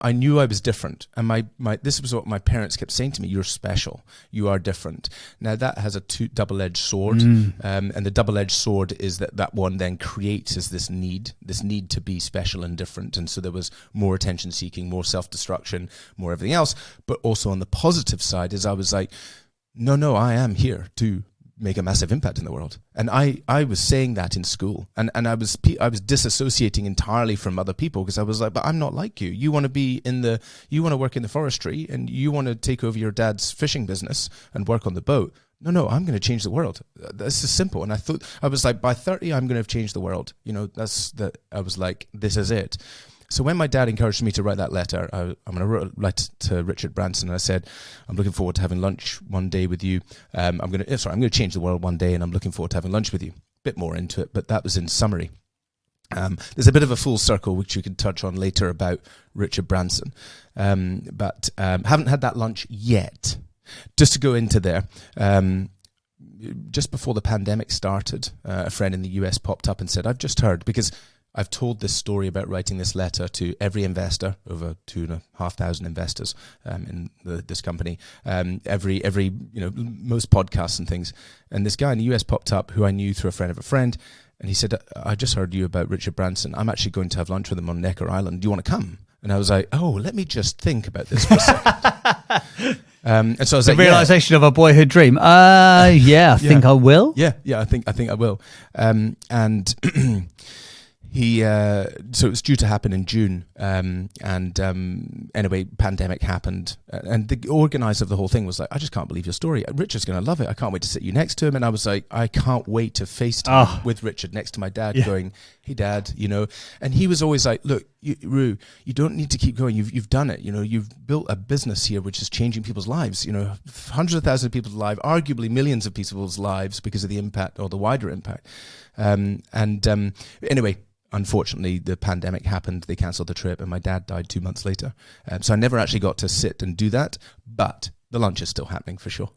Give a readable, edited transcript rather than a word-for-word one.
I knew I was different, and this was what my parents kept saying to me: "You're special. You are different." Now that has a double-edged sword, and the double-edged sword is that one then creates this need to be special and different, and so there was more attention-seeking, more self-destruction, more everything else. But also on the positive side is I was like, no, I am here to make a massive impact in the world. And I was saying that in school, and I was disassociating entirely from other people, because I was like, but I'm not like you. You want to work in the forestry, and you want to take over your dad's fishing business and work on the boat. No, I'm going to change the world. This is simple. And I was like, by 30, I'm going to have changed the world. I was like, this is it. So when my dad encouraged me to write that letter, I'm going to write to Richard Branson, and I said, I'm looking forward to having lunch one day with you. I'm going to change the world one day, and I'm looking forward to having lunch with you. Bit more into it, but that was in summary. There's a bit of a full circle, which we can touch on later, about Richard Branson. But haven't had that lunch yet. Just to go into there, just before the pandemic started, a friend in the US popped up and said, I've just heard, because I've told this story about writing this letter to every investor, over 2,500 investors in this company, most podcasts and things. And this guy in the US popped up, who I knew through a friend of a friend, and he said, I just heard you about Richard Branson. I'm actually going to have lunch with him on Necker Island. Do you want to come? And I was like, let me just think about this for a second. And so I was the realization of a boyhood dream. I think I will. Yeah, I think I will. And he so it was due to happen in June, anyway, pandemic happened, and the organizer of the whole thing was like, I just can't believe your story. Richard's going to love it. I can't wait to sit you next to him. And I was like, I can't wait to FaceTime with Richard next to my dad, going, hey dad, and he was always like, look, Ru, you don't need to keep going. You've done it. You've built a business here which is changing people's lives. Hundreds of thousands of people's lives, arguably millions of people's lives, because of the impact, or the wider impact. Anyway. Unfortunately, the pandemic happened. They cancelled the trip, and my dad died 2 months later. So I never actually got to sit and do that. But the lunch is still happening for sure.